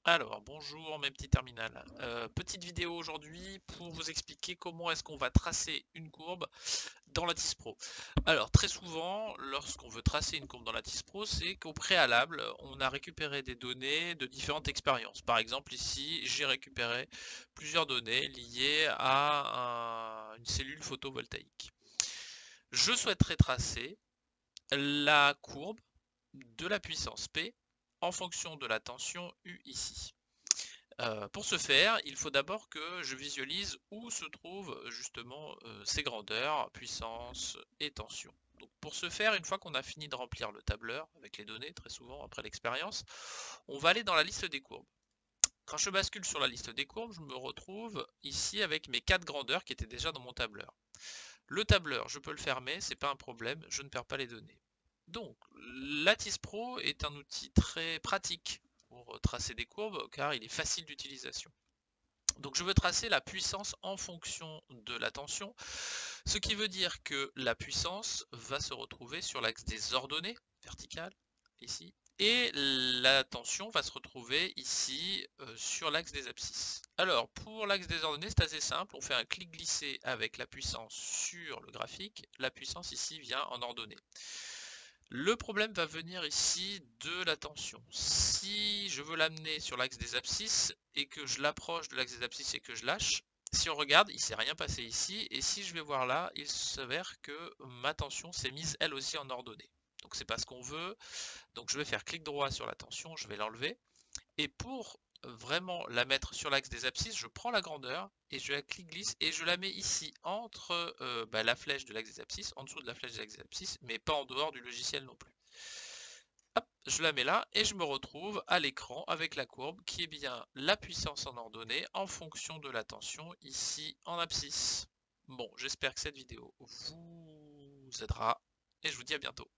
Alors, bonjour mes petits terminales. Petite vidéo aujourd'hui pour vous expliquer comment est-ce qu'on va tracer une courbe dans Lattice Pro. Alors, très souvent, lorsqu'on veut tracer une courbe dans Lattice Pro, c'est qu'au préalable, on a récupéré des données de différentes expériences. Par exemple, ici, j'ai récupéré plusieurs données liées à une cellule photovoltaïque. Je souhaiterais tracer la courbe de la puissance P en fonction de la tension U ici. Pour ce faire, il faut d'abord que je visualise où se trouvent justement ces grandeurs, puissance et tension. Donc pour ce faire, une fois qu'on a fini de remplir le tableur avec les données, très souvent après l'expérience, on va aller dans la liste des courbes. Quand je bascule sur la liste des courbes, je me retrouve ici avec mes 4 grandeurs qui étaient déjà dans mon tableur. Le tableur, je peux le fermer, c'est pas un problème, je ne perds pas les données. Donc, Lattice Pro est un outil très pratique pour tracer des courbes car il est facile d'utilisation. Donc je veux tracer la puissance en fonction de la tension, ce qui veut dire que la puissance va se retrouver sur l'axe des ordonnées, verticales, ici, et la tension va se retrouver ici sur l'axe des abscisses. Alors pour l'axe des ordonnées, c'est assez simple, on fait un clic glissé avec la puissance sur le graphique, la puissance ici vient en ordonnée. Le problème va venir ici de la tension. Si je veux l'amener sur l'axe des abscisses et que je l'approche de l'axe des abscisses et que je lâche, si on regarde, il ne s'est rien passé ici. Et si je vais voir là, il s'avère que ma tension s'est mise elle aussi en ordonnée. Donc c'est pas ce qu'on veut. Donc je vais faire clic droit sur la tension, je vais l'enlever. Et pour vraiment la mettre sur l'axe des abscisses, je prends la grandeur et je la clic glisse et je la mets ici entre la flèche de l'axe des abscisses, en dessous de la flèche de l'axe des abscisses, mais pas en dehors du logiciel non plus. Hop, je la mets là et je me retrouve à l'écran avec la courbe qui est bien la puissance en ordonnée en fonction de la tension ici en abscisse. Bon, j'espère que cette vidéo vous aidera et je vous dis à bientôt.